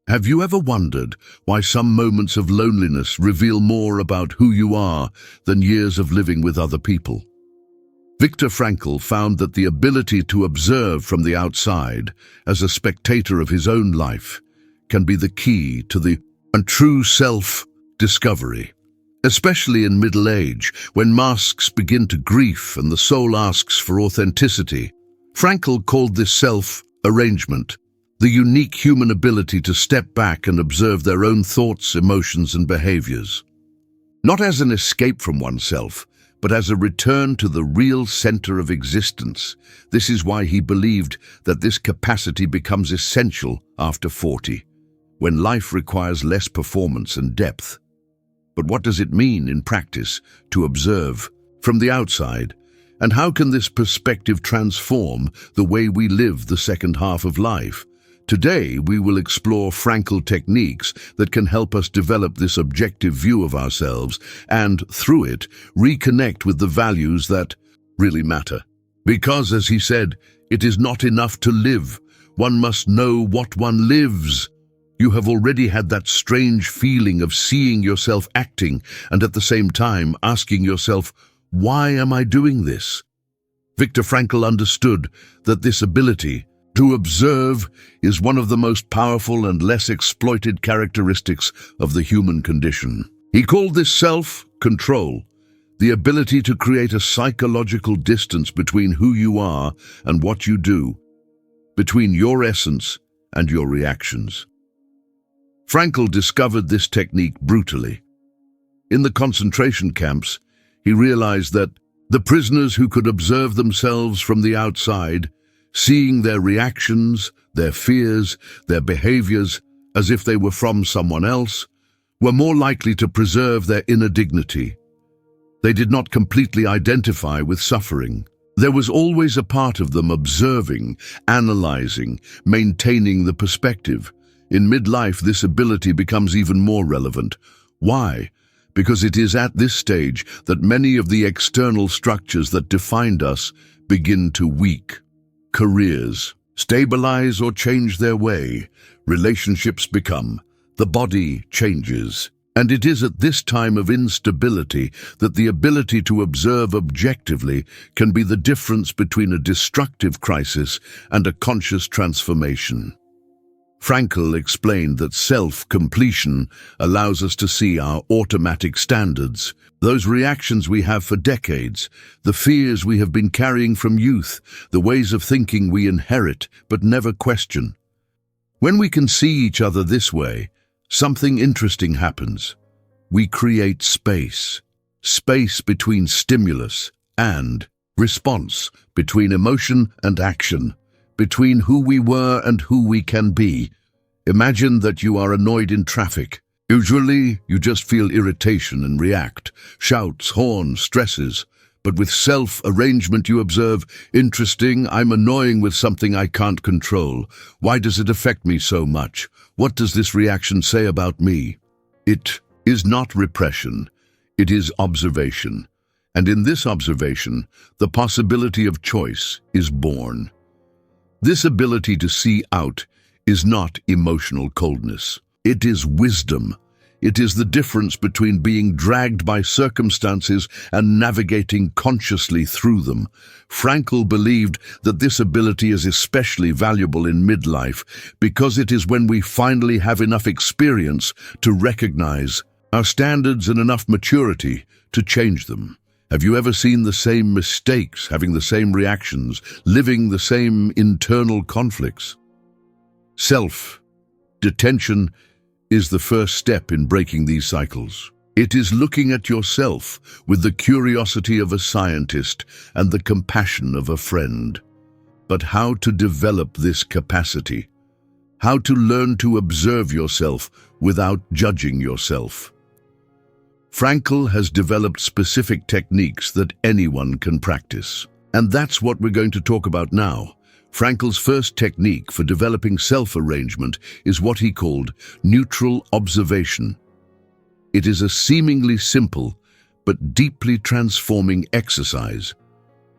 Have you ever wondered why some moments of loneliness reveal more about who you are than years of living with other people? Viktor Frankl found that the ability to observe from the outside as a spectator of his own life can be the key to the true self-discovery, especially in middle age, when masks begin to grief and the soul asks for authenticity. Frankl called this self-arrangement, the unique human ability to step back and observe their own thoughts, emotions, and behaviors. Not as an escape from oneself, but as a return to the real center of existence. This is why he believed that this capacity becomes essential after 40, when life requires less performance and depth. But what does it mean in practice to observe from the outside? And how can this perspective transform the way we live the second half of life? Today, we will explore Frankl techniques that can help us develop this objective view of ourselves and, through it, reconnect with the values that really matter. Because, as he said, it is not enough to live. One must know what one lives. You have already had that strange feeling of seeing yourself acting and at the same time asking yourself, why am I doing this? Viktor Frankl understood that this ability to observe is one of the most powerful and less exploited characteristics of the human condition. He called this self-control, the ability to create a psychological distance between who you are and what you do, between your essence and your reactions. Frankl discovered this technique brutally. In the concentration camps, he realized that the prisoners who could observe themselves from the outside, seeing their reactions, their fears, their behaviors as if they were from someone else, were more likely to preserve their inner dignity. They did not completely identify with suffering. There was always a part of them observing, analyzing, maintaining the perspective. In midlife, this ability becomes even more relevant. Why? Because it is at this stage that many of the external structures that defined us begin to weaken. Careers stabilize or change their way. Relationships become. The body changes. And it is at this time of instability that the ability to observe objectively can be the difference between a destructive crisis and a conscious transformation. Frankl explained that self-completion allows us to see our automatic standards, those reactions we have for decades, the fears we have been carrying from youth, the ways of thinking we inherit but never question. When we can see each other this way, something interesting happens. We create space. Space between stimulus and response, between emotion and action, between who we were and who we can be. Imagine that you are annoyed in traffic. Usually, you just feel irritation and react, shouts, horns, stresses. But with self-arrangement, you observe, interesting, I'm annoying with something I can't control. Why does it affect me so much? What does this reaction say about me? It is not repression. It is observation. And in this observation, the possibility of choice is born. This ability to see out is not emotional coldness. It is wisdom. It is the difference between being dragged by circumstances and navigating consciously through them. Frankl believed that this ability is especially valuable in midlife because it is when we finally have enough experience to recognize our standards and enough maturity to change them. Have you ever seen the same mistakes, having the same reactions, living the same internal conflicts? Self-detention is the first step in breaking these cycles. It is looking at yourself with the curiosity of a scientist and the compassion of a friend. But how to develop this capacity? How to learn to observe yourself without judging yourself? Frankl has developed specific techniques that anyone can practice. And that's what we're going to talk about now. Frankl's first technique for developing self-arrangement is what he called neutral observation. It is a seemingly simple but deeply transforming exercise.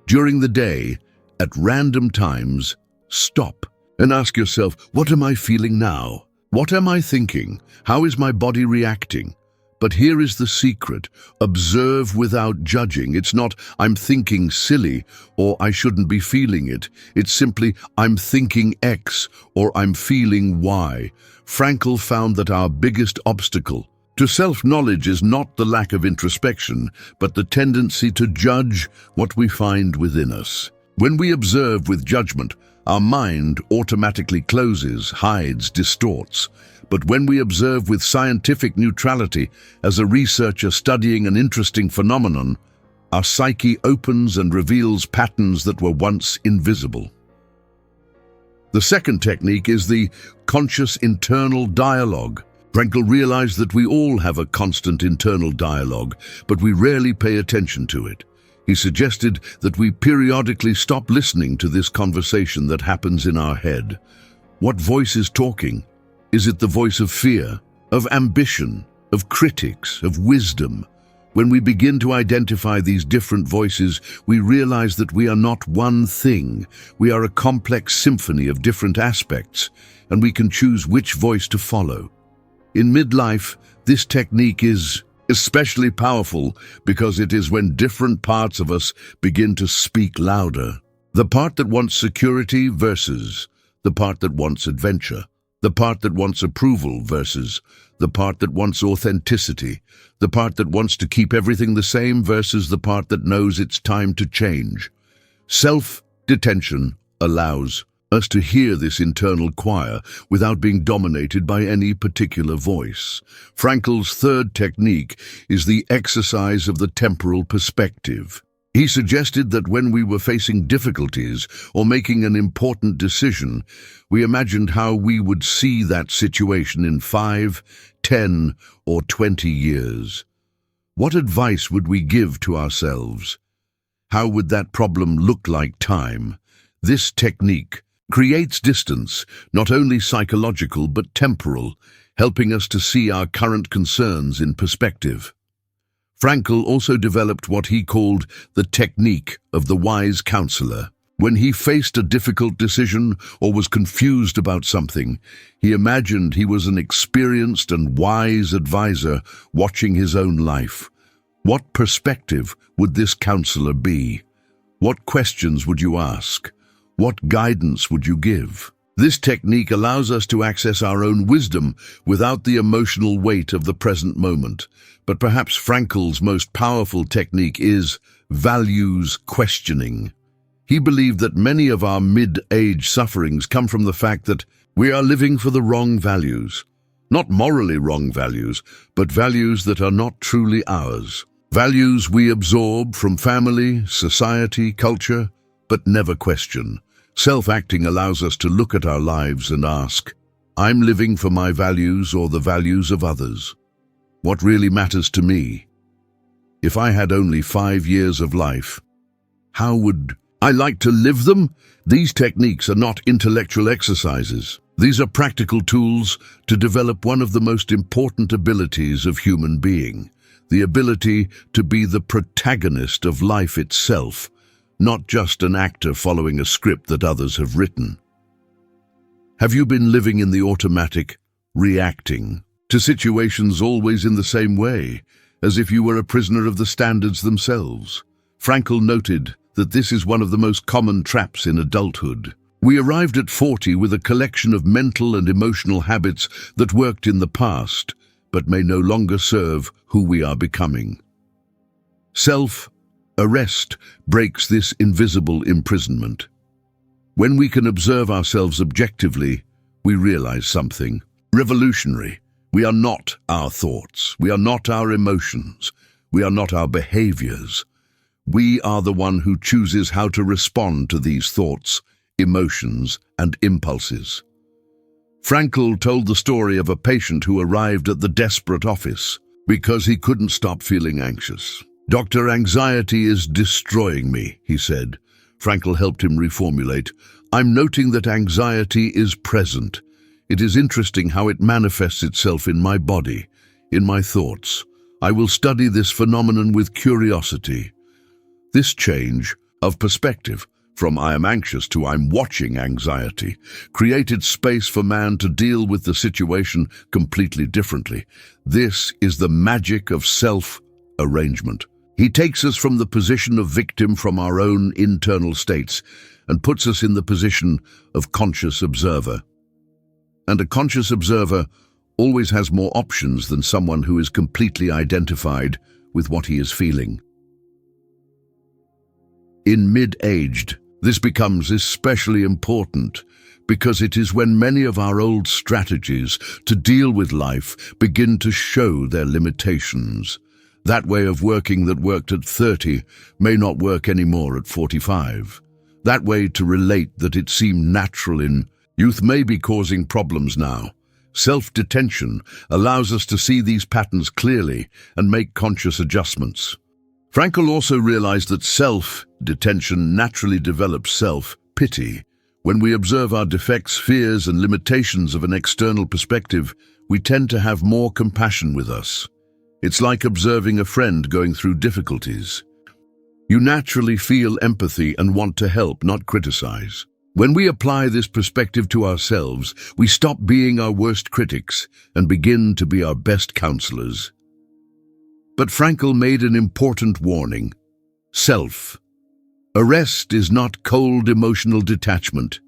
During the day, at random times, stop and ask yourself, what am I feeling now? What am I thinking? How is my body reacting? But here is the secret. Observe without judging. It's not, I'm thinking silly, or I shouldn't be feeling it. It's simply, I'm thinking X, or I'm feeling Y. Frankl found that our biggest obstacle to self-knowledge is not the lack of introspection, but the tendency to judge what we find within us. When we observe with judgment, our mind automatically closes, hides, distorts. But when we observe with scientific neutrality, as a researcher studying an interesting phenomenon, our psyche opens and reveals patterns that were once invisible. The second technique is the conscious internal dialogue. Frankl realized that we all have a constant internal dialogue, but we rarely pay attention to it. He suggested that we periodically stop listening to this conversation that happens in our head. What voice is talking? Is it the voice of fear, of ambition, of critics, of wisdom? When we begin to identify these different voices, we realize that we are not one thing. We are a complex symphony of different aspects, and we can choose which voice to follow. In midlife, this technique is especially powerful because it is when different parts of us begin to speak louder. The part that wants security versus the part that wants adventure. The part that wants approval versus the part that wants authenticity. The part that wants to keep everything the same versus the part that knows it's time to change. Self-detention allows us to hear this internal choir without being dominated by any particular voice. Frankl's third technique is the exercise of the temporal perspective. He suggested that when we were facing difficulties or making an important decision, we imagined how we would see that situation in 5, 10, or 20 years. What advice would we give to ourselves? How would that problem look like time? This technique creates distance, not only psychological but temporal, helping us to see our current concerns in perspective. Frankl also developed what he called the technique of the wise counselor. When he faced a difficult decision or was confused about something, he imagined he was an experienced and wise advisor watching his own life. What perspective would this counselor be? What questions would you ask? What guidance would you give? This technique allows us to access our own wisdom without the emotional weight of the present moment. But perhaps Frankl's most powerful technique is values questioning. He believed that many of our mid-age sufferings come from the fact that we are living for the wrong values. Not morally wrong values, but values that are not truly ours. Values we absorb from family, society, culture, but never question. Self-acting allows us to look at our lives and ask, I'm living for my values or the values of others? What really matters to me? If I had only 5 years of life, how would I like to live them? These techniques are not intellectual exercises. These are practical tools to develop one of the most important abilities of human being, the ability to be the protagonist of life itself, not just an actor following a script that others have written. Have you been living in the automatic, reacting to situations always in the same way, as if you were a prisoner of the standards themselves? Frankl noted that this is one of the most common traps in adulthood. We arrived at 40 with a collection of mental and emotional habits that worked in the past, but may no longer serve who we are becoming. Self-arrest breaks this invisible imprisonment. When we can observe ourselves objectively, we realize something revolutionary. We are not our thoughts. We are not our emotions. We are not our behaviors. We are the one who chooses how to respond to these thoughts, emotions, and impulses. Frankl told the story of a patient who arrived at the desperate office because he couldn't stop feeling anxious. "Dr. Anxiety is destroying me," he said. Frankl helped him reformulate. "I'm noting that anxiety is present. It is interesting how it manifests itself in my body, in my thoughts. I will study this phenomenon with curiosity." This change of perspective from "I am anxious" to "I'm watching anxiety," created space for man to deal with the situation completely differently. This is the magic of self-arrangement. He takes us from the position of victim from our own internal states and puts us in the position of conscious observer. And a conscious observer always has more options than someone who is completely identified with what he is feeling. In mid-aged, this becomes especially important because it is when many of our old strategies to deal with life begin to show their limitations. That way of working that worked at 30 may not work anymore at 45. That way to relate that it seemed natural in youth may be causing problems now. Self-detention allows us to see these patterns clearly and make conscious adjustments. Frankl also realized that self-detention naturally develops self-pity. When we observe our defects, fears, and limitations of an external perspective, we tend to have more compassion with us. It's like observing a friend going through difficulties. You naturally feel empathy and want to help, not criticize. When we apply this perspective to ourselves, we stop being our worst critics and begin to be our best counselors. But Frankl made an important warning. Self-arrest is not cold emotional detachment.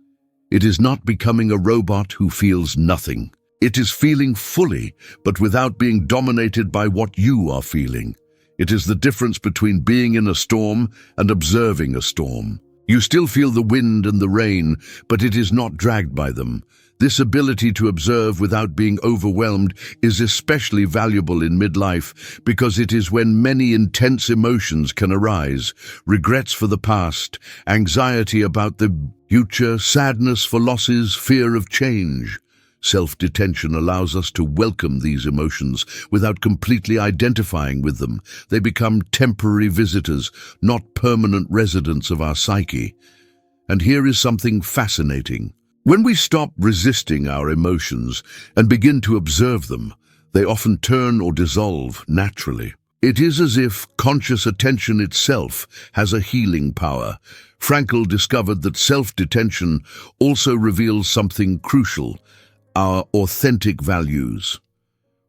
It is not becoming a robot who feels nothing. It is feeling fully, but without being dominated by what you are feeling. It is the difference between being in a storm and observing a storm. You still feel the wind and the rain, but it is not dragged by them. This ability to observe without being overwhelmed is especially valuable in midlife because it is when many intense emotions can arise: regrets for the past, anxiety about the future, sadness for losses, fear of change. Self-detention allows us to welcome these emotions without completely identifying with them. They become temporary visitors, not permanent residents of our psyche. And here is something fascinating. When we stop resisting our emotions and begin to observe them, they often turn or dissolve naturally. It is as if conscious attention itself has a healing power. Frankl discovered that self-detention also reveals something crucial: our authentic values.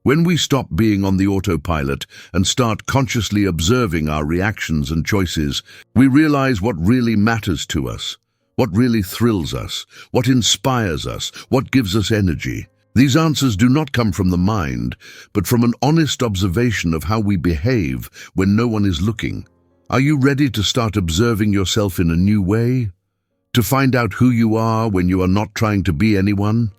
When we stop being on the autopilot and start consciously observing our reactions and choices, we realize what really matters to us, what really thrills us, what inspires us, what gives us energy. These answers do not come from the mind, but from an honest observation of how we behave when no one is looking. Are you ready to start observing yourself in a new way? To find out who you are when you are not trying to be anyone?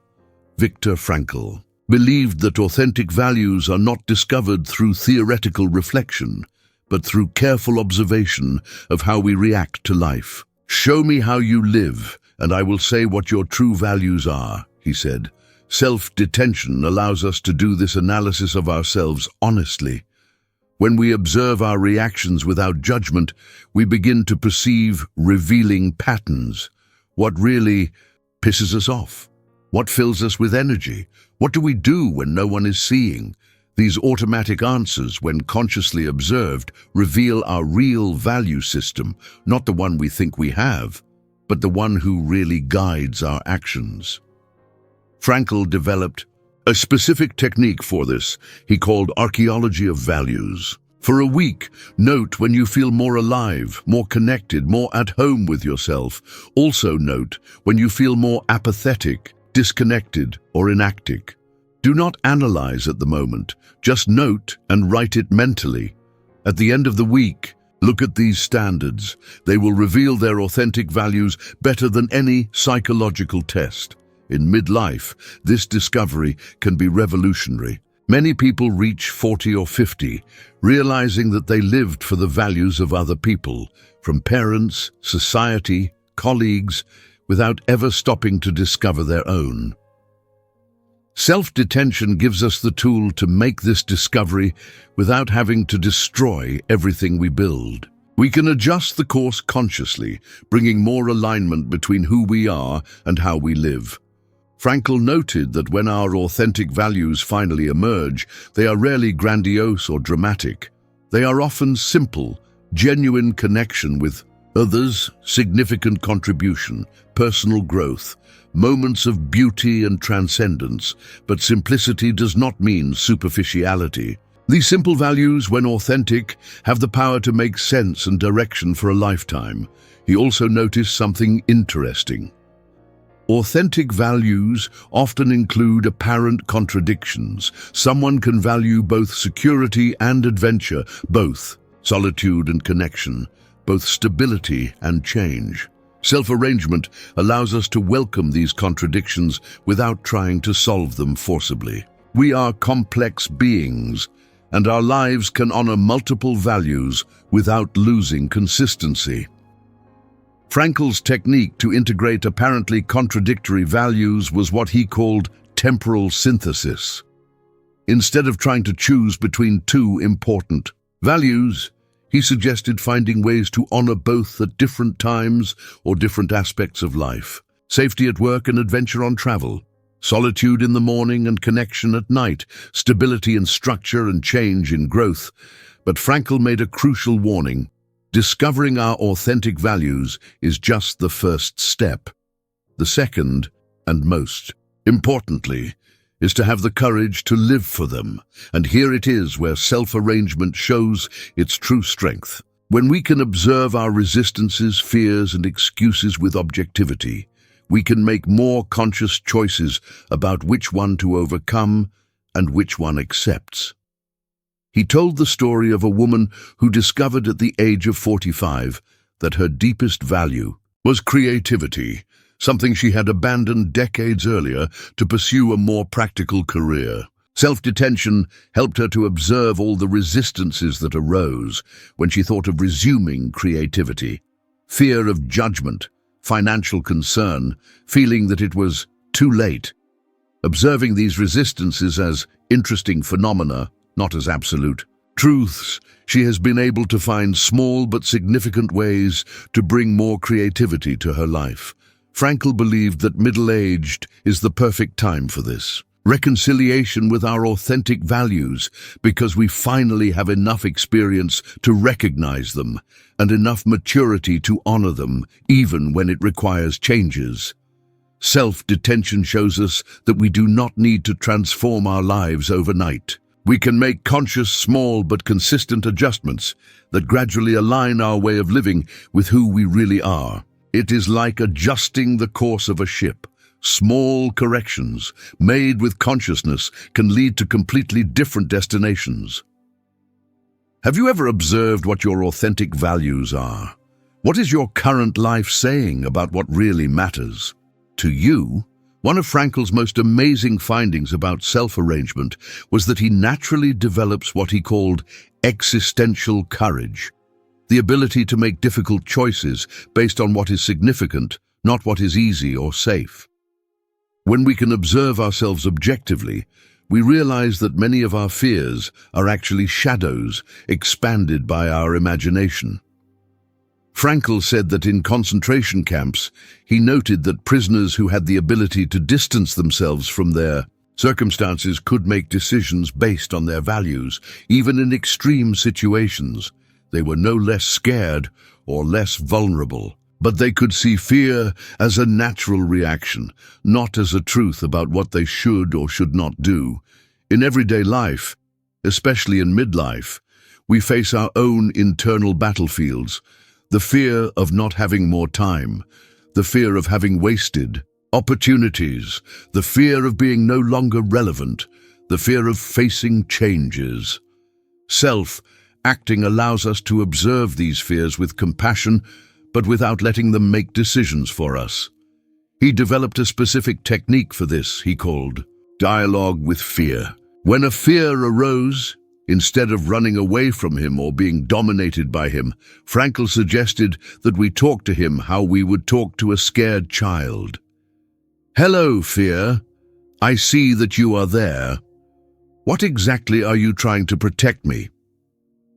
Viktor Frankl believed that authentic values are not discovered through theoretical reflection, but through careful observation of how we react to life. "Show me how you live, and I will say what your true values are," he said. Self-detention allows us to do this analysis of ourselves honestly. When we observe our reactions without judgment, we begin to perceive revealing patterns. What really pisses us off? What fills us with energy? What do we do when no one is seeing? These automatic answers, when consciously observed, reveal our real value system, not the one we think we have, but the one who really guides our actions. Frankl developed a specific technique for this he called archaeology of values. For a week, note when you feel more alive, more connected, more at home with yourself. Also note when you feel more apathetic, disconnected, or inactive. Do not analyze at the moment, just note and write it mentally. At the end of the week, look at these standards. They will reveal their authentic values better than any psychological test. In midlife, this discovery can be revolutionary. Many people reach 40 or 50, realizing that they lived for the values of other people, from parents, society, colleagues, without ever stopping to discover their own. Self-detention gives us the tool to make this discovery without having to destroy everything we build. We can adjust the course consciously, bringing more alignment between who we are and how we live. Frankl noted that when our authentic values finally emerge, they are rarely grandiose or dramatic. They are often simple, genuine connection with Others, significant contribution, personal growth, moments of beauty and transcendence, but simplicity does not mean superficiality. These simple values, when authentic, have the power to make sense and direction for a lifetime. He also noticed something interesting. Authentic values often include apparent contradictions. Someone can value both security and adventure, both solitude and connection, both stability and change. Self-arrangement allows us to welcome these contradictions without trying to solve them forcibly. We are complex beings, and our lives can honor multiple values without losing consistency. Frankl's technique to integrate apparently contradictory values was what he called temporal synthesis. Instead of trying to choose between two important values, he suggested finding ways to honor both at different times or different aspects of life. Safety at work and adventure on travel. Solitude in the morning and connection at night. Stability in structure and change in growth. But Frankl made a crucial warning. Discovering our authentic values is just the first step. The second, and most importantly, is to have the courage to live for them. And here it is where self-arrangement shows its true strength. When we can observe our resistances, fears, and excuses with objectivity, we can make more conscious choices about which one to overcome and which one accepts. He told the story of a woman who discovered at the age of 45 that her deepest value was creativity, something she had abandoned decades earlier to pursue a more practical career. Self-detention helped her to observe all the resistances that arose when she thought of resuming creativity. Fear of judgment, financial concern, feeling that it was too late. Observing these resistances as interesting phenomena, not as absolute truths, she has been able to find small but significant ways to bring more creativity to her life. Frankl believed that middle-aged is the perfect time for this. Reconciliation with our authentic values, because we finally have enough experience to recognize them and enough maturity to honor them, even when it requires changes. Self-detention shows us that we do not need to transform our lives overnight. We can make conscious, small but consistent adjustments that gradually align our way of living with who we really are. It is like adjusting the course of a ship. Small corrections, made with consciousness, can lead to completely different destinations. Have you ever observed what your authentic values are? What is your current life saying about what really matters? To you, one of Frankl's most amazing findings about self-arrangement was that he naturally develops what he called existential courage. The ability to make difficult choices based on what is significant, not what is easy or safe. When we can observe ourselves objectively, we realize that many of our fears are actually shadows expanded by our imagination. Frankl said that in concentration camps, he noted that prisoners who had the ability to distance themselves from their circumstances could make decisions based on their values, even in extreme situations. They were no less scared or less vulnerable, but they could see fear as a natural reaction, not as a truth about what they should or should not do. In everyday life, especially in midlife, we face our own internal battlefields, the fear of not having more time, the fear of having wasted opportunities, the fear of being no longer relevant, the fear of facing changes. Self-acting allows us to observe these fears with compassion, but without letting them make decisions for us. He developed a specific technique for this he called dialogue with fear. When a fear arose, instead of running away from him or being dominated by him, Frankl suggested that we talk to him how we would talk to a scared child. "Hello, fear. I see that you are there. What exactly are you trying to protect me?"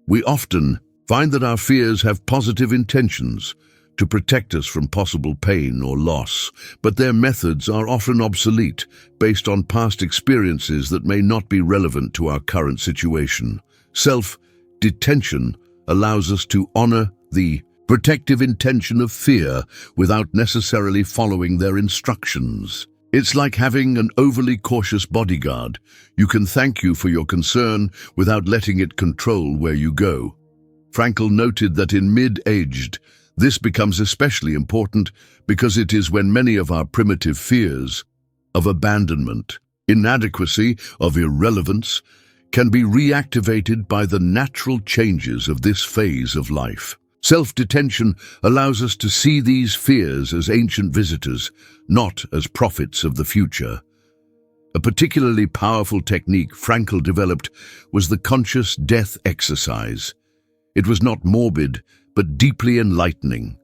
We often find that our fears have positive intentions to protect us from possible pain or loss, but their methods are often obsolete based on past experiences that may not be relevant to our current situation. Self-detention allows us to honor the protective intention of fear without necessarily following their instructions. It's like having an overly cautious bodyguard. You can thank you for your concern without letting it control where you go. Frankl noted that in mid-aged, this becomes especially important because it is when many of our primitive fears of abandonment, inadequacy, of irrelevance, can be reactivated by the natural changes of this phase of life. Self-detention allows us to see these fears as ancient visitors, not as prophets of the future. A particularly powerful technique Frankl developed was the conscious death exercise. It was not morbid, but deeply enlightening.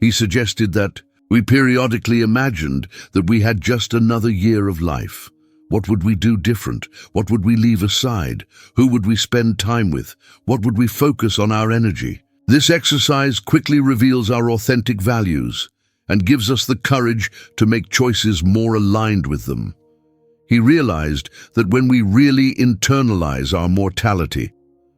He suggested that we periodically imagined that we had just another year of life. What would we do different? What would we leave aside? Who would we spend time with? What would we focus on our energy? This exercise quickly reveals our authentic values and gives us the courage to make choices more aligned with them. He realized that when we really internalize our mortality,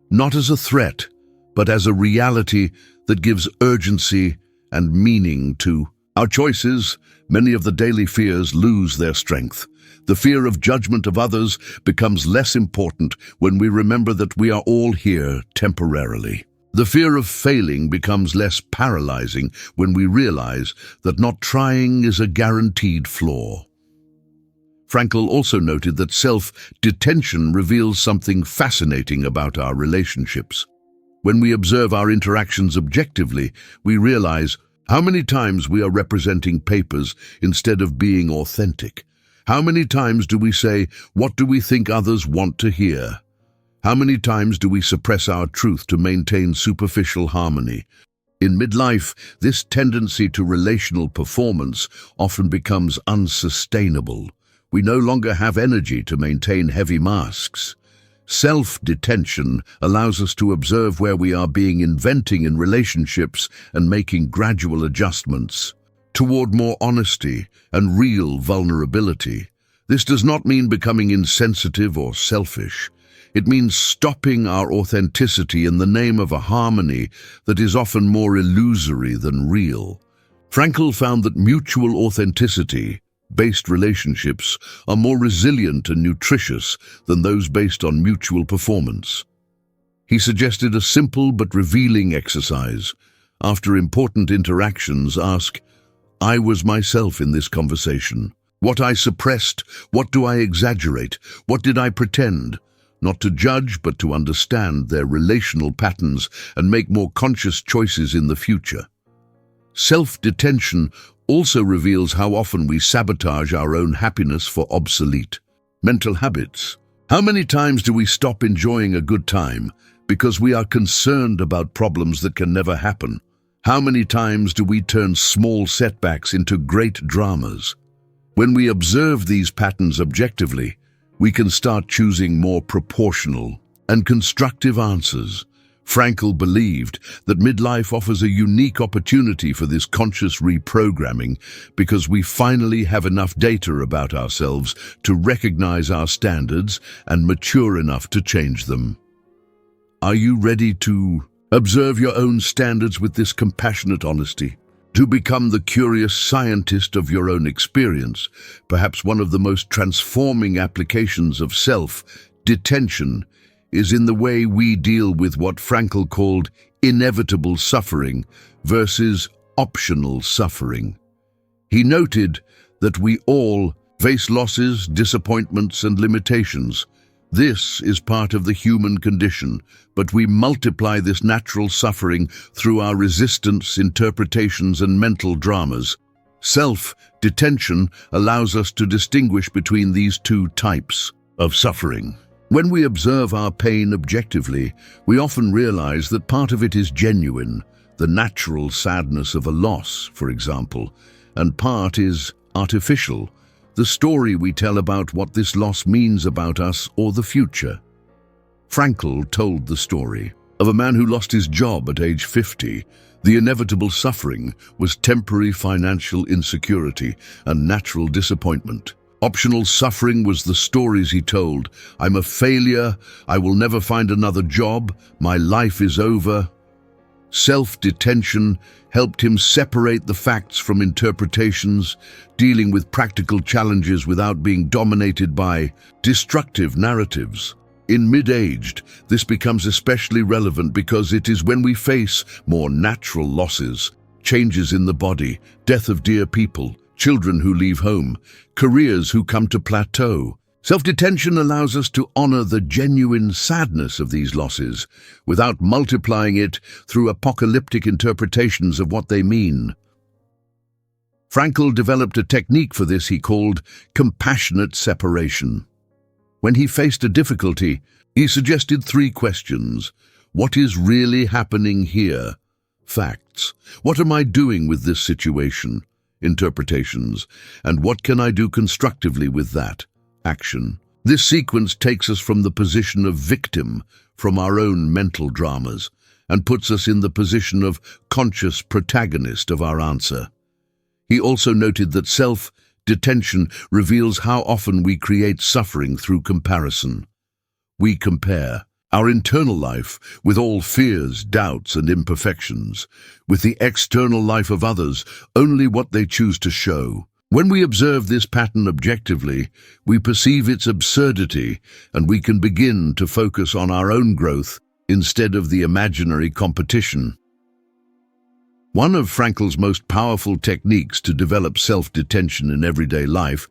not as a threat, but as a reality that gives urgency and meaning to our choices, many of the daily fears lose their strength. The fear of judgment of others becomes less important when we remember that we are all here temporarily. The fear of failing becomes less paralyzing when we realize that not trying is a guaranteed flaw. Frankl also noted that self-detention reveals something fascinating about our relationships. When we observe our interactions objectively, we realize how many times we are representing papers instead of being authentic. How many times do we say, "What do we think others want to hear?" How many times do we suppress our truth to maintain superficial harmony? In midlife, this tendency to relational performance often becomes unsustainable. We no longer have energy to maintain heavy masks. Self-detention allows us to observe where we are being inventing in relationships and making gradual adjustments toward more honesty and real vulnerability. This does not mean becoming insensitive or selfish. It means stopping our authenticity in the name of a harmony that is often more illusory than real. Frankl found that mutual authenticity-based relationships are more resilient and nutritious than those based on mutual performance. He suggested a simple but revealing exercise. After important interactions, ask, "I was myself in this conversation. What I suppressed, what do I exaggerate, what did I pretend?" Not to judge, but to understand their relational patterns and make more conscious choices in the future. Self-detention also reveals how often we sabotage our own happiness for obsolete mental habits. How many times do we stop enjoying a good time because we are concerned about problems that can never happen? How many times do we turn small setbacks into great dramas? When we observe these patterns objectively, we can start choosing more proportional and constructive answers. Frankl believed that midlife offers a unique opportunity for this conscious reprogramming because we finally have enough data about ourselves to recognize our standards and mature enough to change them. Are you ready to observe your own standards with this compassionate honesty? To become the curious scientist of your own experience, perhaps one of the most transforming applications of self-detention is in the way we deal with what Frankl called inevitable suffering versus optional suffering. He noted that we all face losses, disappointments, and limitations. This is part of the human condition, but we multiply this natural suffering through our resistance, interpretations, and mental dramas. Self-detention allows us to distinguish between these two types of suffering. When we observe our pain objectively, we often realize that part of it is genuine, the natural sadness of a loss, for example, and part is artificial, the story we tell about what this loss means about us or the future. Frankl told the story of a man who lost his job at age 50. The inevitable suffering was temporary financial insecurity and natural disappointment. Optional suffering was the stories he told. "I'm a failure, I will never find another job, my life is over." Self-detention helped him separate the facts from interpretations, dealing with practical challenges without being dominated by destructive narratives. In mid-aged, this becomes especially relevant because it is when we face more natural losses, changes in the body, death of dear people, children who leave home, careers who come to plateau. Self-detention allows us to honor the genuine sadness of these losses without multiplying it through apocalyptic interpretations of what they mean. Frankl developed a technique for this he called compassionate separation. When he faced a difficulty, he suggested 3 questions. What is really happening here? Facts. What am I doing with this situation? Interpretations. And what can I do constructively with that? Action. This sequence takes us from the position of victim, from our own mental dramas, and puts us in the position of conscious protagonist of our answer. He also noted that self-detention reveals how often we create suffering through comparison. We compare our internal life with all fears, doubts, and imperfections, with the external life of others, only what they choose to show. When we observe this pattern objectively, we perceive its absurdity, and we can begin to focus on our own growth instead of the imaginary competition. One of Frankl's most powerful techniques to develop self-detention in everyday life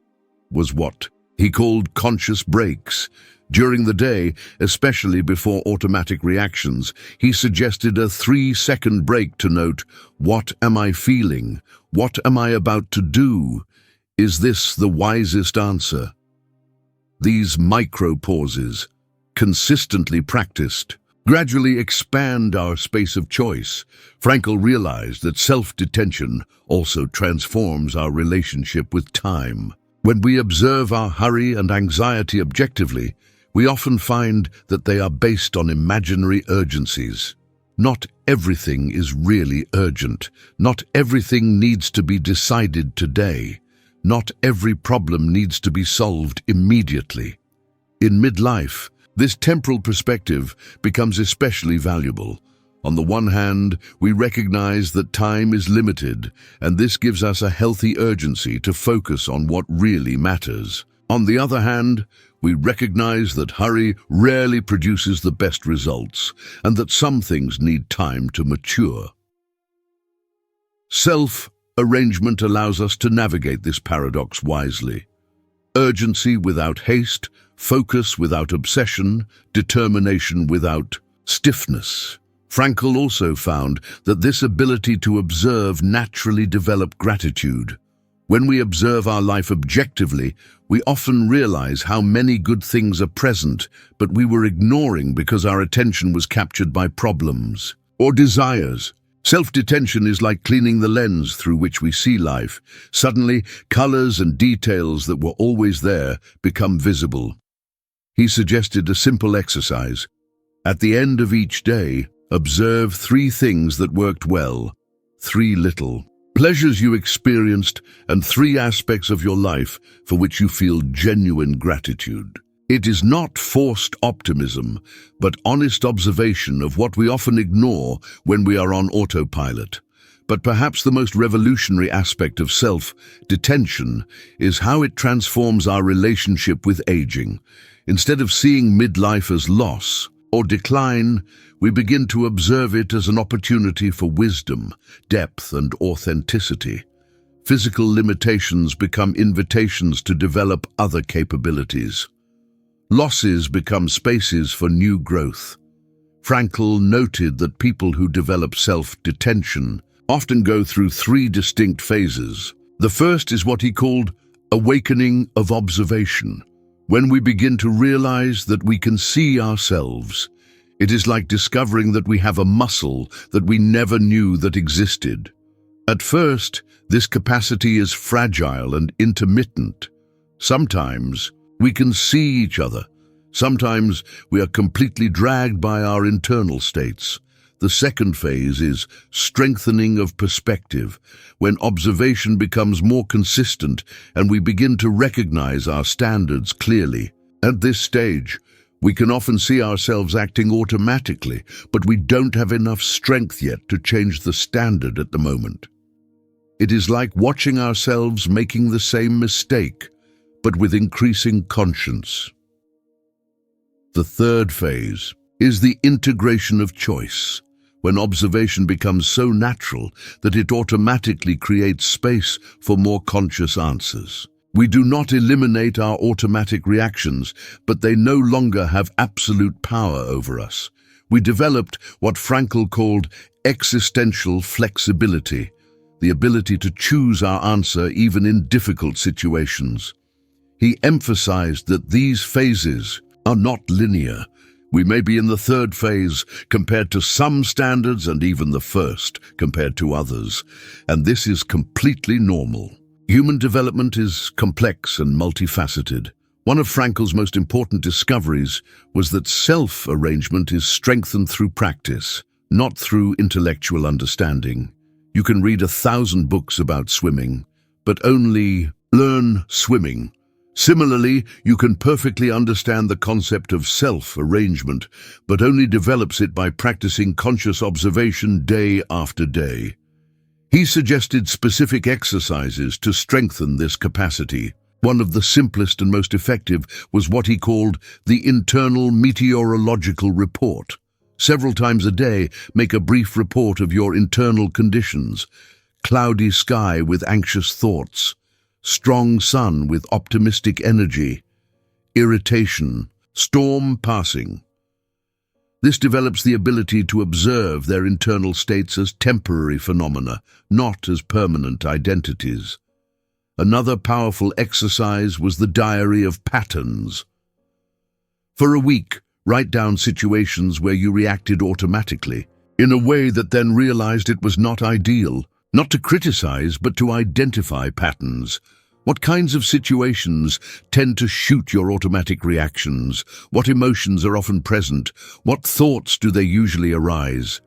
was what he called conscious breaks. During the day, especially before automatic reactions, he suggested a 3-second break to note, what am I feeling? What am I about to do? Is this the wisest answer? These micro-pauses, consistently practiced, gradually expand our space of choice. Frankl realized that self-detention also transforms our relationship with time. When we observe our hurry and anxiety objectively, we often find that they are based on imaginary urgencies. Not everything is really urgent. Not everything needs to be decided today. Not every problem needs to be solved immediately. In midlife, this temporal perspective becomes especially valuable. On the one hand, we recognize that time is limited, and this gives us a healthy urgency to focus on what really matters. On the other hand, we recognize that hurry rarely produces the best results, and that some things need time to mature. Self-arrangement allows us to navigate this paradox wisely. Urgency without haste, focus without obsession, determination without stiffness. Frankl also found that this ability to observe naturally developed gratitude. When we observe our life objectively, we often realize how many good things are present, but we were ignoring because our attention was captured by problems or desires. Self-detention is like cleaning the lens through which we see life. Suddenly, colors and details that were always there become visible. He suggested a simple exercise. At the end of each day, observe 3 things that worked well, 3 little pleasures you experienced, and 3 aspects of your life for which you feel genuine gratitude. It is not forced optimism, but honest observation of what we often ignore when we are on autopilot. But perhaps the most revolutionary aspect of self-detention is how it transforms our relationship with aging. Instead of seeing midlife as loss or decline, we begin to observe it as an opportunity for wisdom, depth, and authenticity. Physical limitations become invitations to develop other capabilities. Losses become spaces for new growth. Frankl noted that people who develop self-detention often go through 3 distinct phases. The first is what he called awakening of observation. When we begin to realize that we can see ourselves, it is like discovering that we have a muscle that we never knew that existed. At first, this capacity is fragile and intermittent. Sometimes we can see each other. Sometimes we are completely dragged by our internal states. The second phase is strengthening of perspective, when observation becomes more consistent and we begin to recognize our standards clearly. At this stage, We can often see ourselves acting automatically, but we don't have enough strength yet to change the standard at the moment. It is like watching ourselves making the same mistake, but with increasing conscience. The third phase is the integration of choice, when observation becomes so natural that it automatically creates space for more conscious answers. We do not eliminate our automatic reactions, but they no longer have absolute power over us. We developed what Frankl called existential flexibility, the ability to choose our answer even in difficult situations. He emphasized that these phases are not linear. We may be in the third phase compared to some standards and even the first compared to others, and this is completely normal. Human development is complex and multifaceted. One of Frankl's most important discoveries was that self-arrangement is strengthened through practice, not through intellectual understanding. You can read 1,000 books about swimming, but only learn swimming. Similarly, you can perfectly understand the concept of self-arrangement, but only develops it by practicing conscious observation day after day. He suggested specific exercises to strengthen this capacity. One of the simplest and most effective was what he called the internal meteorological report. Several times a day, make a brief report of your internal conditions. Cloudy sky with anxious thoughts. Strong sun with optimistic energy. Irritation. Storm passing. This develops the ability to observe their internal states as temporary phenomena, not as permanent identities. Another powerful exercise was the diary of patterns. For a week, write down situations where you reacted automatically, in a way that then realized it was not ideal, not to criticize, but to identify patterns. What kinds of situations tend to shoot your automatic reactions? What emotions are often present? What thoughts do they usually arise?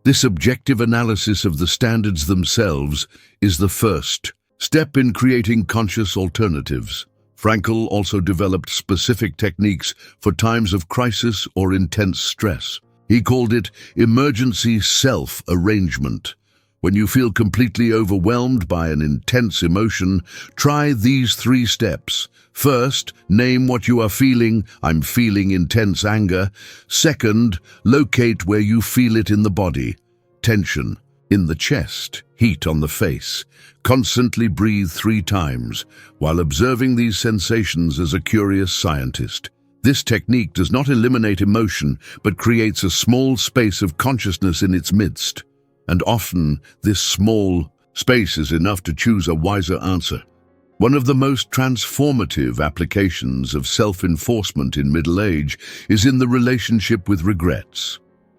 This objective analysis of the standards themselves is the first step in creating conscious alternatives. Frankl also developed specific techniques for times of crisis or intense stress. He called it emergency self-arrangement. When you feel completely overwhelmed by an intense emotion, try these 3 steps. First, name what you are feeling. I'm feeling intense anger. Second, locate where you feel it in the body. Tension in the chest, heat on the face. Constantly breathe 3 times while observing these sensations as a curious scientist. This technique does not eliminate emotion, but creates a small space of consciousness in its midst. And often, this small space is enough to choose a wiser answer. One of the most transformative applications of self-enforcement in middle age is in the relationship with regrets.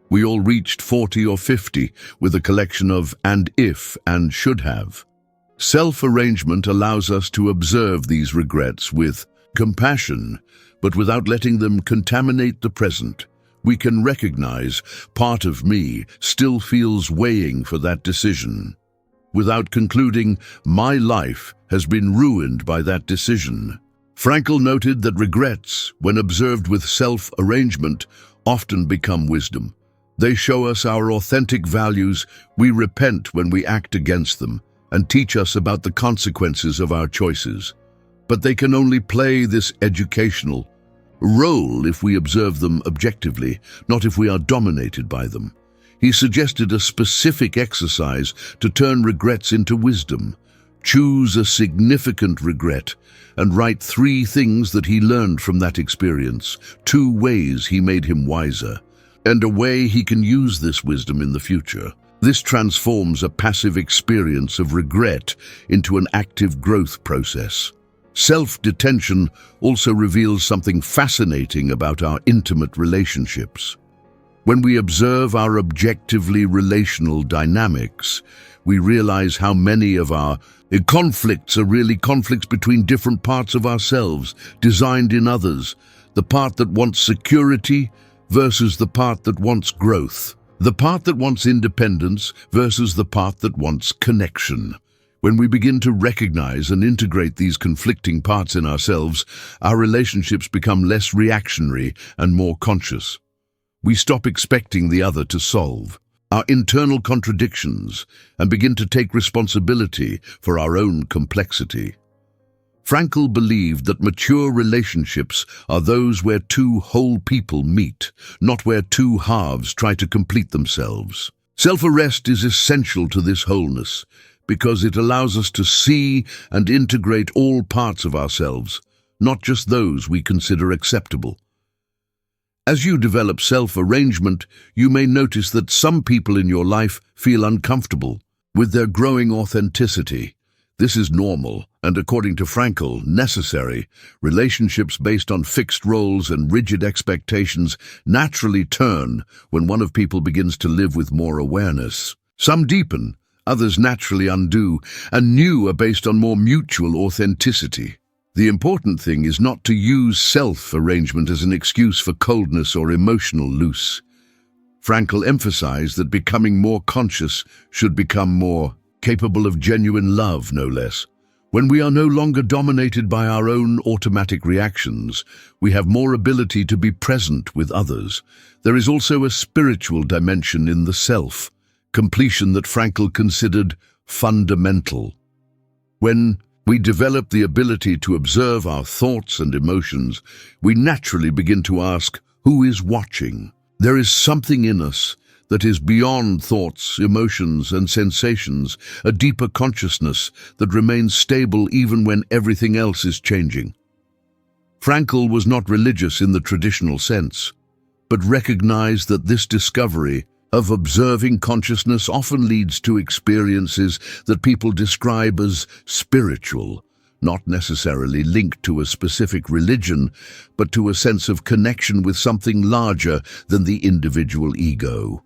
We all reached 40 or 50 with a collection of and if and should have. Self-arrangement allows us to observe these regrets with compassion, but without letting them contaminate the present. We can recognize part of me still feels weighing for that decision, without concluding my life has been ruined by that decision. Frankl noted that regrets, when observed with self-arrangement, often become wisdom. They show us our authentic values, we repent when we act against them, and teach us about the consequences of our choices. But they can only play this educational role if we observe them objectively, not if we are dominated by them. He suggested a specific exercise to turn regrets into wisdom. Choose a significant regret and write 3 things that he learned from that experience, 2 ways he made him wiser, and a way he can use this wisdom in the future. This transforms a passive experience of regret into an active growth process. Self-detention also reveals something fascinating about our intimate relationships. When we observe our objectively relational dynamics, we realize how many of our conflicts are really conflicts between different parts of ourselves, designed in others. The part that wants security versus the part that wants growth. The part that wants independence versus the part that wants connection. When we begin to recognize and integrate these conflicting parts in ourselves, our relationships become less reactionary and more conscious. We stop expecting the other to solve our internal contradictions and begin to take responsibility for our own complexity. Frankl believed that mature relationships are those where two whole people meet, not where two halves try to complete themselves. Self-arrest is essential to this wholeness because it allows us to see and integrate all parts of ourselves, not just those we consider acceptable. As you develop self-arrangement, you may notice that some people in your life feel uncomfortable with their growing authenticity. This is normal, and according to Frankl, necessary. Relationships based on fixed roles and rigid expectations naturally turn when one of people begins to live with more awareness. Some deepen, others naturally undo, and new are based on more mutual authenticity. The important thing is not to use self-arrangement as an excuse for coldness or emotional loose. Frankl emphasized that becoming more conscious should become more capable of genuine love, no less. When we are no longer dominated by our own automatic reactions, we have more ability to be present with others. There is also a spiritual dimension in the self, completion that Frankl considered fundamental. When we develop the ability to observe our thoughts and emotions, we naturally begin to ask, who is watching? There is something in us that is beyond thoughts, emotions, and sensations, a deeper consciousness that remains stable even when everything else is changing. Frankl was not religious in the traditional sense, but recognized that this discovery of observing consciousness often leads to experiences that people describe as spiritual, not necessarily linked to a specific religion, but to a sense of connection with something larger than the individual ego.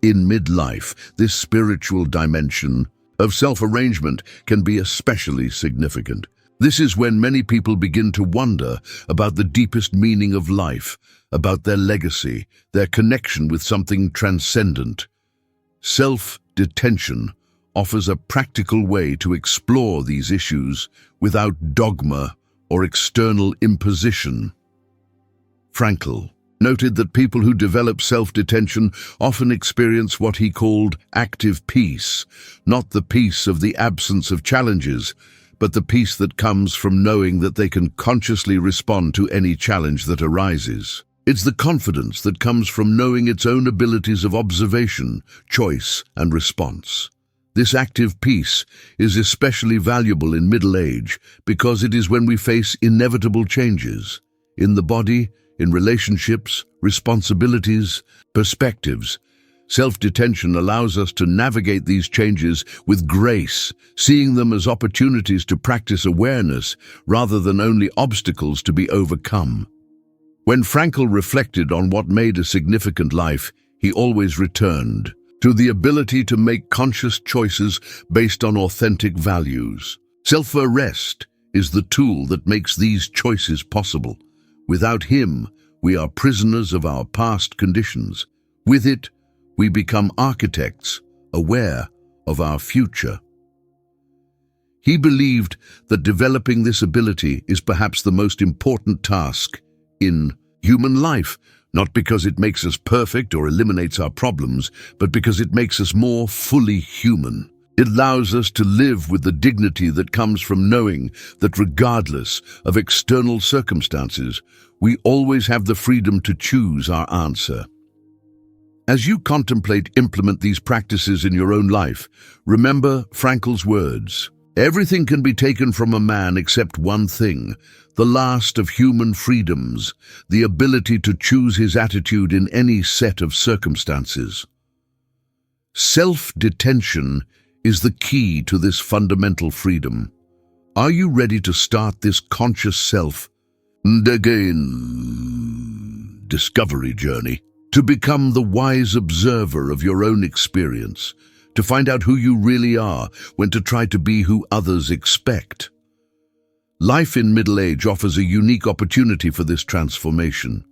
In midlife, this spiritual dimension of self-arrangement can be especially significant. This is when many people begin to wonder about the deepest meaning of life, about their legacy, their connection with something transcendent. Self-detention offers a practical way to explore these issues without dogma or external imposition. Frankl noted that people who develop self-detention often experience what he called active peace, not the peace of the absence of challenges, but the peace that comes from knowing that they can consciously respond to any challenge that arises. It's the confidence that comes from knowing its own abilities of observation, choice, and response. This active peace is especially valuable in middle age because it is when we face inevitable changes in the body, in relationships, responsibilities, perspectives. Self-detention allows us to navigate these changes with grace, seeing them as opportunities to practice awareness rather than only obstacles to be overcome. When Frankl reflected on what made a significant life, he always returned to the ability to make conscious choices based on authentic values. Self-arrest is the tool that makes these choices possible. Without him, we are prisoners of our past conditions. With it, we become architects, aware of our future. He believed that developing this ability is perhaps the most important task in human life, not because it makes us perfect or eliminates our problems, but because it makes us more fully human. It allows us to live with the dignity that comes from knowing that regardless of external circumstances, we always have the freedom to choose our answer. As you implement these practices in your own life, remember Frankl's words. Everything can be taken from a man except one thing, the last of human freedoms, the ability to choose his attitude in any set of circumstances. Self-detention is the key to this fundamental freedom. Are you ready to start this conscious discovery journey? To become the wise observer of your own experience, to find out who you really are, when to try to be who others expect. Life in middle age offers a unique opportunity for this transformation.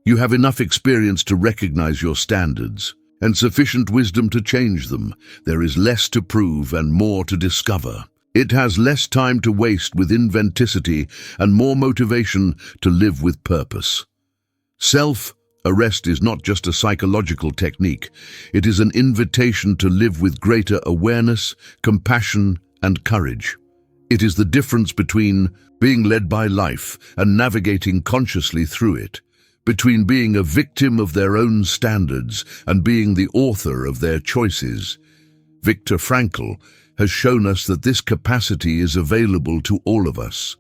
You have enough experience to recognize your standards, and sufficient wisdom to change them. There is less to prove and more to discover. It has less time to waste with inventivity and more motivation to live with purpose. Self-arrest is not just a psychological technique. It is an invitation to live with greater awareness, compassion, and courage. It is the difference between being led by life and navigating consciously through it, between being a victim of their own standards and being the author of their choices. Viktor Frankl has shown us that this capacity is available to all of us,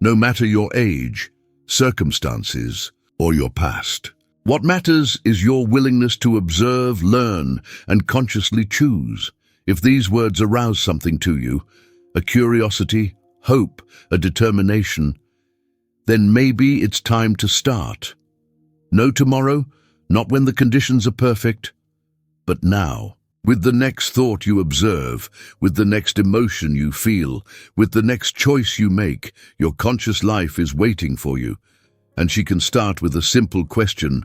no matter your age, circumstances, or your past. What matters is your willingness to observe, learn, and consciously choose. If these words arouse something to you, a curiosity, hope, a determination, then maybe it's time to start. No tomorrow, not when the conditions are perfect, but now. With the next thought you observe, with the next emotion you feel, with the next choice you make, your conscious life is waiting for you. And she can start with a simple question: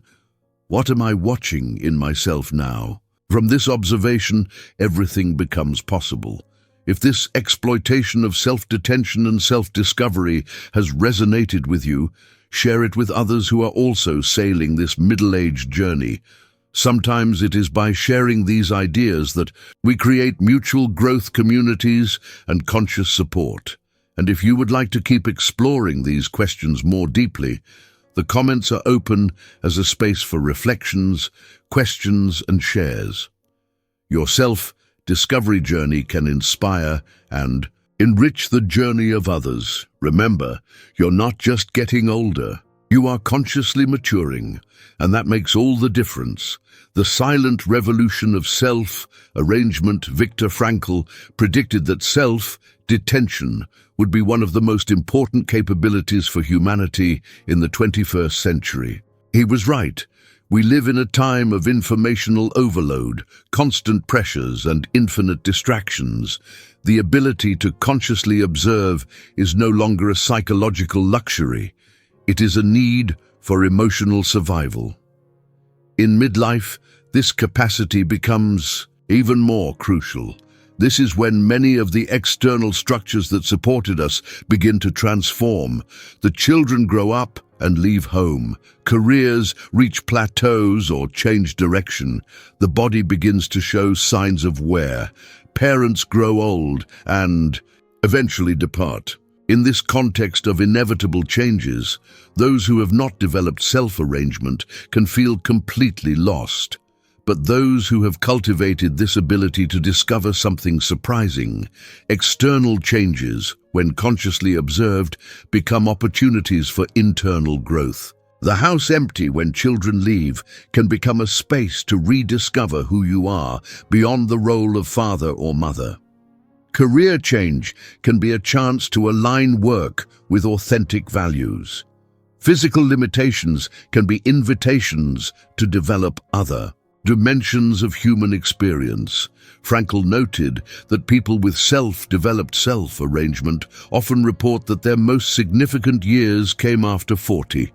what am I watching in myself now? From this observation, everything becomes possible. If this exploitation of self-detention and self-discovery has resonated with you, share it with others who are also sailing this middle-aged journey. Sometimes it is by sharing these ideas that we create mutual growth communities and conscious support. And if you would like to keep exploring these questions more deeply, the comments are open as a space for reflections, questions, and shares. Your self-discovery journey can inspire and enrich the journey of others. Remember, you're not just getting older. You are consciously maturing, and that makes all the difference. The silent revolution of self-arrangement. Viktor Frankl predicted that self-detention would be one of the most important capabilities for humanity in the 21st century. He was right. We live in a time of informational overload, constant pressures, and infinite distractions. The ability to consciously observe is no longer a psychological luxury. It is a need for emotional survival. In midlife, this capacity becomes even more crucial. This is when many of the external structures that supported us begin to transform. The children grow up and leave home. Careers reach plateaus or change direction. The body begins to show signs of wear. Parents grow old and eventually depart. In this context of inevitable changes, those who have not developed self-arrangement can feel completely lost. But those who have cultivated this ability to discover something surprising, external changes, when consciously observed, become opportunities for internal growth. The house empty when children leave can become a space to rediscover who you are beyond the role of father or mother. Career change can be a chance to align work with authentic values. Physical limitations can be invitations to develop other dimensions of human experience. Frankl noted that people with self-developed self-arrangement often report that their most significant years came after 40,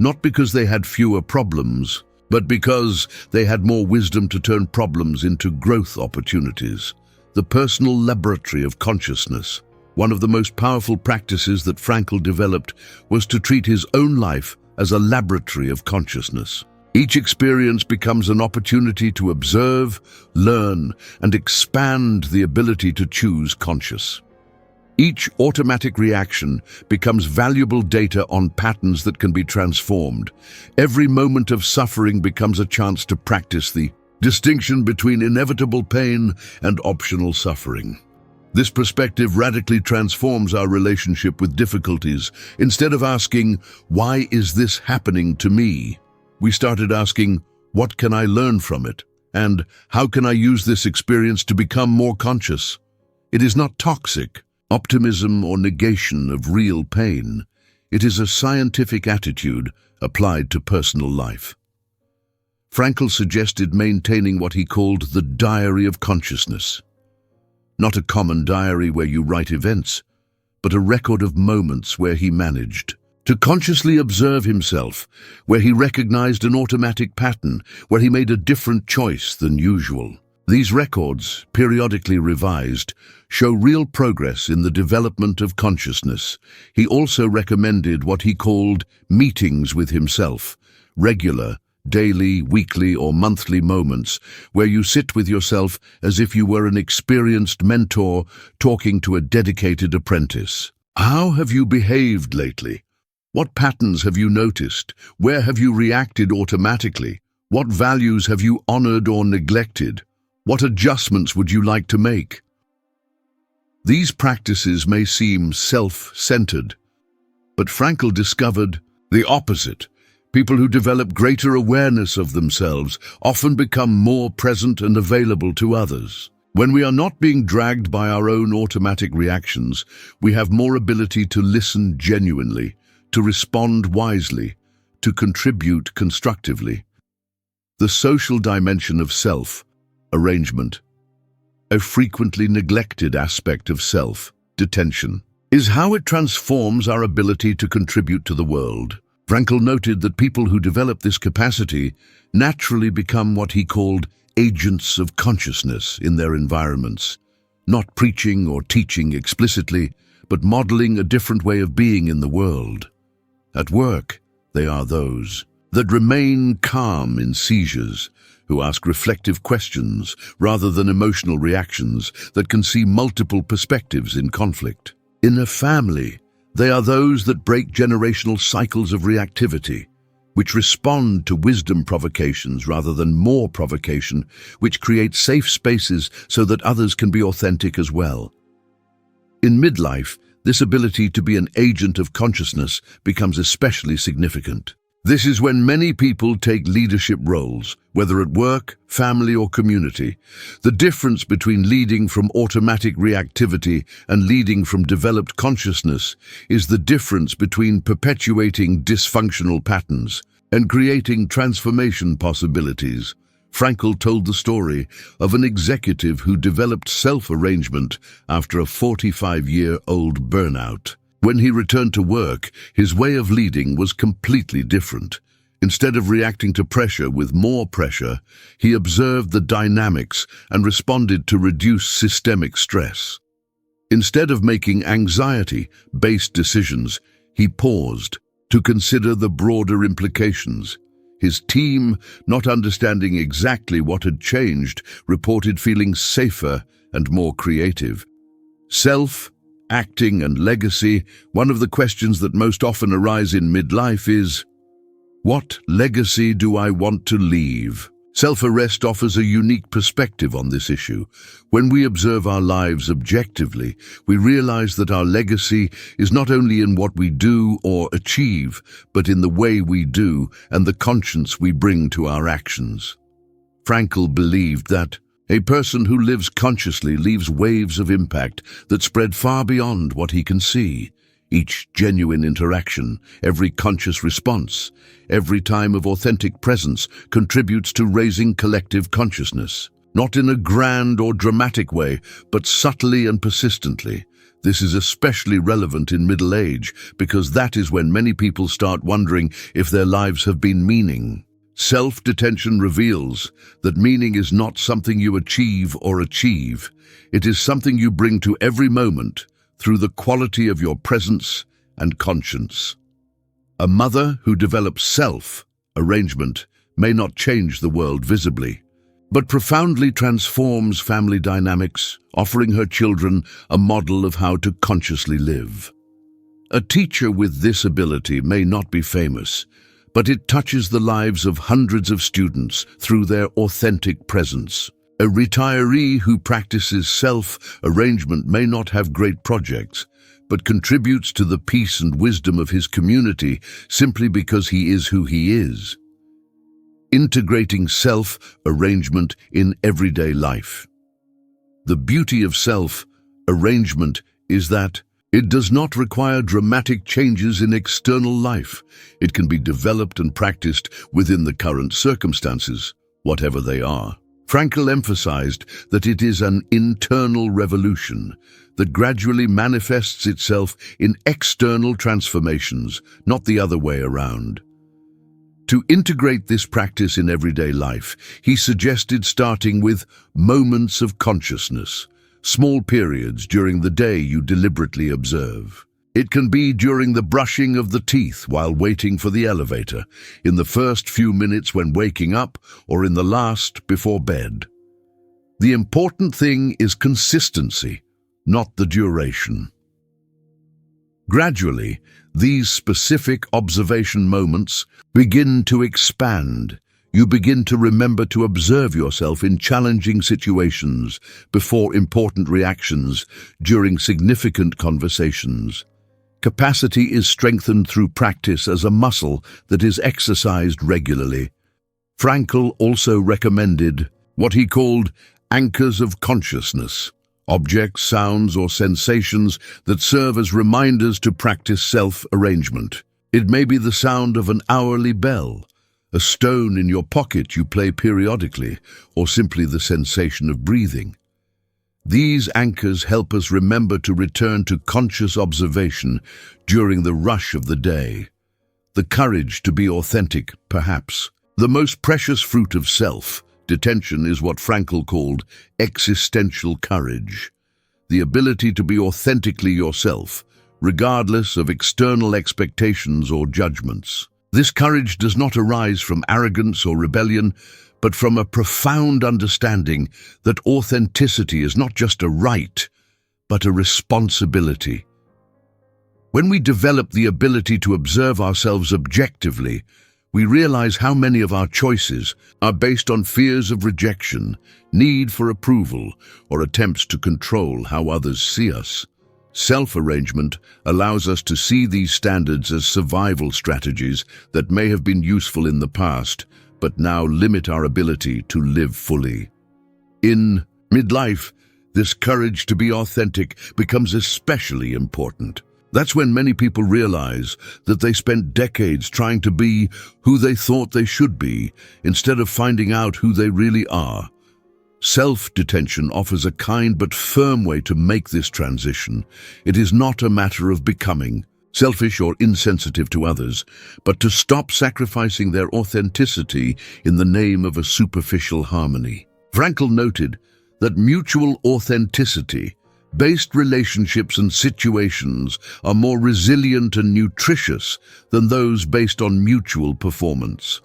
not because they had fewer problems, but because they had more wisdom to turn problems into growth opportunities. The personal laboratory of consciousness. One of the most powerful practices that Frankl developed was to treat his own life as a laboratory of consciousness. Each experience becomes an opportunity to observe, learn, and expand the ability to choose conscious. Each automatic reaction becomes valuable data on patterns that can be transformed. Every moment of suffering becomes a chance to practice the distinction between inevitable pain and optional suffering. This perspective radically transforms our relationship with difficulties. Instead of asking, "Why is this happening to me?" we started asking, "What can I learn from it?" And "How can I use this experience to become more conscious?" It is not toxic optimism or negation of real pain. It is a scientific attitude applied to personal life. Frankl suggested maintaining what he called the diary of consciousness. Not a common diary where you write events, but a record of moments where he managed to consciously observe himself, where he recognized an automatic pattern, where he made a different choice than usual. These records, periodically revised, show real progress in the development of consciousness. He also recommended what he called meetings with himself, regular, daily, weekly, or monthly moments where you sit with yourself as if you were an experienced mentor talking to a dedicated apprentice. How have you behaved lately? What patterns have you noticed? Where have you reacted automatically? What values have you honored or neglected? What adjustments would you like to make? These practices may seem self-centered, but Frankl discovered the opposite. People who develop greater awareness of themselves often become more present and available to others. When we are not being dragged by our own automatic reactions, we have more ability to listen genuinely, to respond wisely, to contribute constructively. The social dimension of self, arrangement, a frequently neglected aspect of self, detention, is how it transforms our ability to contribute to the world. Frankl noted that people who develop this capacity naturally become what he called agents of consciousness in their environments, not preaching or teaching explicitly, but modeling a different way of being in the world. At work, they are those that remain calm in seizures, who ask reflective questions rather than emotional reactions, that can see multiple perspectives in conflict. In a family, they are those that break generational cycles of reactivity, which respond to wisdom provocations rather than more provocation, which create safe spaces so that others can be authentic as well. In midlife, this ability to be an agent of consciousness becomes especially significant. This is when many people take leadership roles, whether at work, family, or community. The difference between leading from automatic reactivity and leading from developed consciousness is the difference between perpetuating dysfunctional patterns and creating transformation possibilities. Frankl told the story of an executive who developed self-arrangement after a 45-year-old burnout. When he returned to work, his way of leading was completely different. Instead of reacting to pressure with more pressure, he observed the dynamics and responded to reduce systemic stress. Instead of making anxiety-based decisions, he paused to consider the broader implications. His team, not understanding exactly what had changed, reported feeling safer and more creative. Self, acting, and legacy. One of the questions that most often arise in midlife is, what legacy do I want to leave? Self-arrest offers a unique perspective on this issue. When we observe our lives objectively, we realize that our legacy is not only in what we do or achieve, but in the way we do and the conscience we bring to our actions. Frankl believed that a person who lives consciously leaves waves of impact that spread far beyond what he can see. Each genuine interaction, every conscious response, every time of authentic presence contributes to raising collective consciousness. Not in a grand or dramatic way, but subtly and persistently. This is especially relevant in middle age because that is when many people start wondering if their lives have been meaning. Self-detention reveals that meaning is not something you achieve. It is something you bring to every moment through the quality of your presence and conscience. A mother who develops self-arrangement may not change the world visibly, but profoundly transforms family dynamics, offering her children a model of how to consciously live. A teacher with this ability may not be famous, but it touches the lives of hundreds of students through their authentic presence. A retiree who practices self-arrangement may not have great projects, but contributes to the peace and wisdom of his community simply because he is who he is. Integrating self-arrangement in everyday life. The beauty of self-arrangement is that it does not require dramatic changes in external life. It can be developed and practiced within the current circumstances, whatever they are. Frankl emphasized that it is an internal revolution that gradually manifests itself in external transformations, not the other way around. To integrate this practice in everyday life, he suggested starting with moments of consciousness, small periods during the day you deliberately observe. It can be during the brushing of the teeth while waiting for the elevator, in the first few minutes when waking up, or in the last before bed. The important thing is consistency, not the duration. Gradually, these specific observation moments begin to expand. You begin to remember to observe yourself in challenging situations, before important reactions, during significant conversations. Capacity is strengthened through practice as a muscle that is exercised regularly. Frankl also recommended what he called anchors of consciousness, objects, sounds, or sensations that serve as reminders to practice self-arrangement. It may be the sound of an hourly bell, a stone in your pocket you play periodically, or simply the sensation of breathing. These anchors help us remember to return to conscious observation during the rush of the day. The courage to be authentic, perhaps. The most precious fruit of self-detention is what Frankl called existential courage. The ability to be authentically yourself, regardless of external expectations or judgments. This courage does not arise from arrogance or rebellion, but from a profound understanding that authenticity is not just a right, but a responsibility. When we develop the ability to observe ourselves objectively, we realize how many of our choices are based on fears of rejection, need for approval, or attempts to control how others see us. Self-arrangement allows us to see these standards as survival strategies that may have been useful in the past, but now limit our ability to live fully. In midlife, this courage to be authentic becomes especially important. That's when many people realize that they spent decades trying to be who they thought they should be, instead of finding out who they really are. Self-detention offers a kind but firm way to make this transition. It is not a matter of becoming selfish or insensitive to others, but to stop sacrificing their authenticity in the name of a superficial harmony. Frankl noted that mutual authenticity-based relationships and situations are more resilient and nutritious than those based on mutual performance.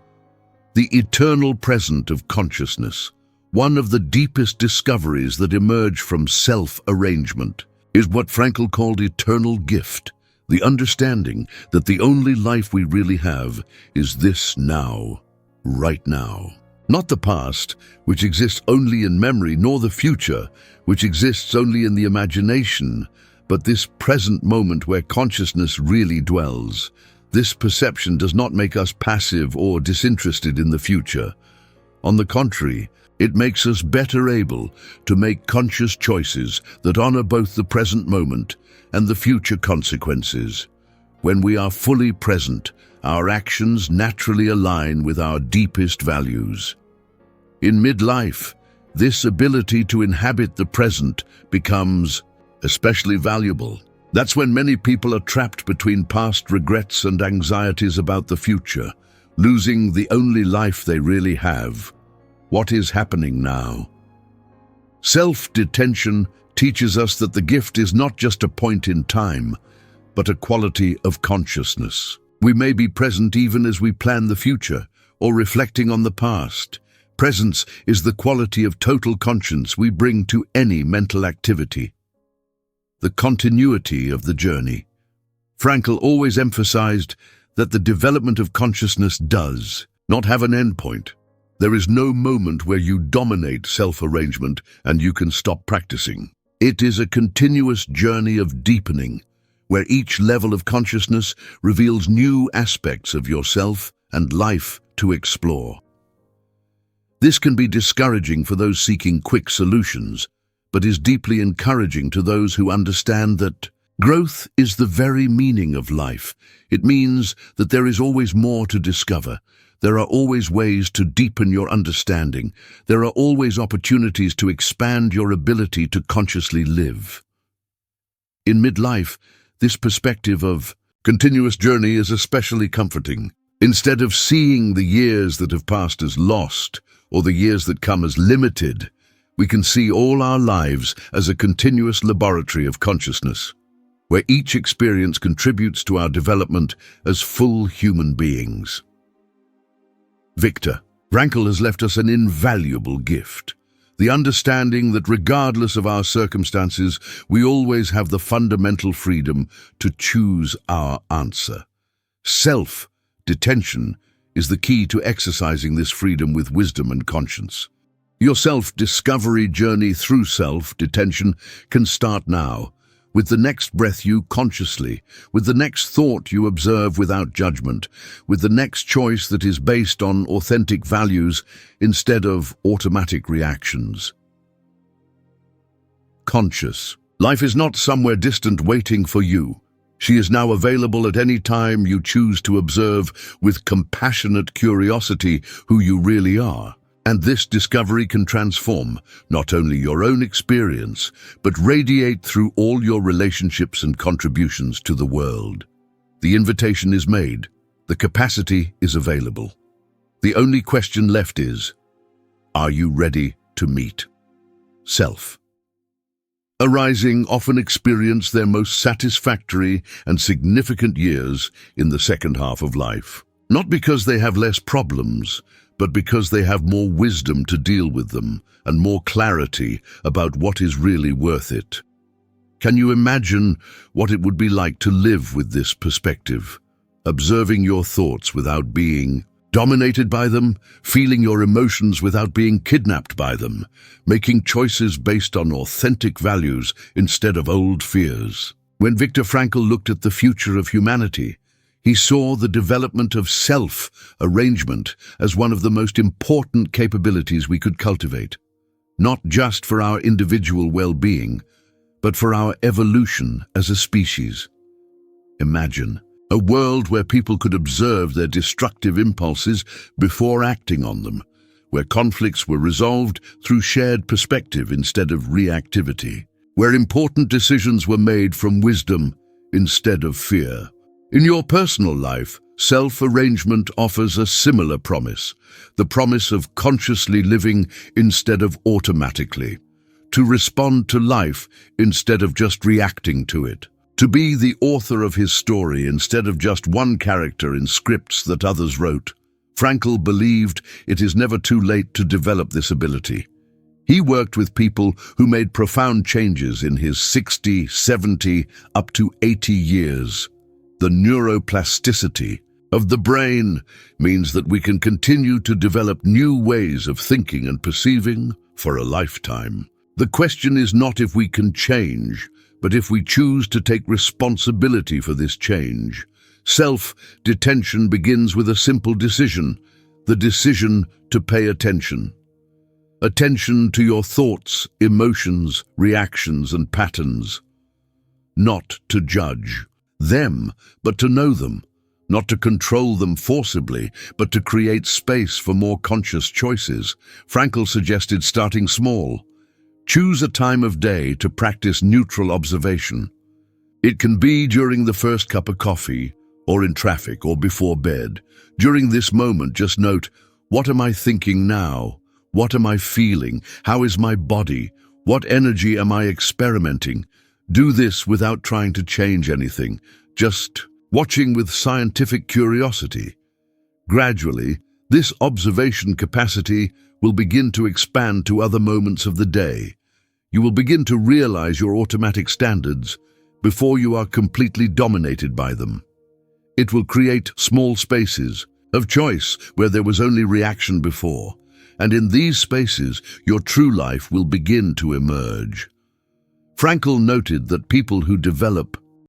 The eternal present of consciousness, one of the deepest discoveries that emerge from self-arrangement, is what Frankl called eternal gift. The understanding that the only life we really have is this now, right now. Not the past, which exists only in memory, nor the future, which exists only in the imagination, but this present moment where consciousness really dwells. This perception does not make us passive or disinterested in the future. On the contrary, it makes us better able to make conscious choices that honor both the present moment and the future consequences. When we are fully present, our actions naturally align with our deepest values. In midlife, this ability to inhabit the present becomes especially valuable. That's when many people are trapped between past regrets and anxieties about the future, losing the only life they really have. What is happening now? Self-detention teaches us that the gift is not just a point in time, but a quality of consciousness. We may be present even as we plan the future, or reflecting on the past. Presence is the quality of total conscience we bring to any mental activity. The continuity of the journey. Frankl always emphasized that the development of consciousness does not have an endpoint. There is no moment where you dominate self-arrangement and you can stop practicing. It is a continuous journey of deepening, where each level of consciousness reveals new aspects of yourself and life to explore. This can be discouraging for those seeking quick solutions, but is deeply encouraging to those who understand that growth is the very meaning of life. It means that there is always more to discover, There are always ways to deepen your understanding. There are always opportunities to expand your ability to consciously live. In midlife, this perspective of continuous journey is especially comforting. Instead of seeing the years that have passed as lost, or the years that come as limited, we can see all our lives as a continuous laboratory of consciousness, where each experience contributes to our development as full human beings. Viktor Frankl has left us an invaluable gift, the understanding that regardless of our circumstances, we always have the fundamental freedom to choose our answer. Self-detention is the key to exercising this freedom with wisdom and conscience. Your self-discovery journey through self-detention can start now, with the next breath you consciously, with the next thought you observe without judgment, with the next choice that is based on authentic values instead of automatic reactions. Conscious. Life is not somewhere distant waiting for you. She is now available at any time you choose to observe with compassionate curiosity who you really are. And this discovery can transform not only your own experience, but radiate through all your relationships and contributions to the world. The invitation is made. The capacity is available. The only question left is, are you ready to meet self? Arising often experience their most satisfactory and significant years in the second half of life. Not because they have less problems, but because they have more wisdom to deal with them and more clarity about what is really worth it. Can you imagine what it would be like to live with this perspective? Observing your thoughts without being dominated by them, feeling your emotions without being kidnapped by them, making choices based on authentic values instead of old fears. When Viktor Frankl looked at the future of humanity, he saw the development of self-arrangement as one of the most important capabilities we could cultivate, not just for our individual well-being, but for our evolution as a species. Imagine a world where people could observe their destructive impulses before acting on them, where conflicts were resolved through shared perspective instead of reactivity, where important decisions were made from wisdom instead of fear. In your personal life, self-arrangement offers a similar promise, the promise of consciously living instead of automatically, to respond to life instead of just reacting to it, to be the author of his story instead of just one character in scripts that others wrote. Frankl believed it is never too late to develop this ability. He worked with people who made profound changes in his 60, 70, up to 80 years. The neuroplasticity of the brain means that we can continue to develop new ways of thinking and perceiving for a lifetime. The question is not if we can change, but if we choose to take responsibility for this change. Self-detention begins with a simple decision, the decision to pay attention. Attention to your thoughts, emotions, reactions, and patterns. Not to judge them, but to know them, not to control them forcibly, but to create space for more conscious choices. Frankl suggested starting small. Choose a time of day to practice neutral observation. It can be during the first cup of coffee, or in traffic, or before bed. During this moment, just note, what am I thinking now? What am I feeling? How is my body? What energy am I experimenting? Do this without trying to change anything, just watching with scientific curiosity. Gradually, this observation capacity will begin to expand to other moments of the day. You will begin to realize your automatic standards before you are completely dominated by them. It will create small spaces of choice where there was only reaction before, and in these spaces, your true life will begin to emerge. Frankl noted that people who develop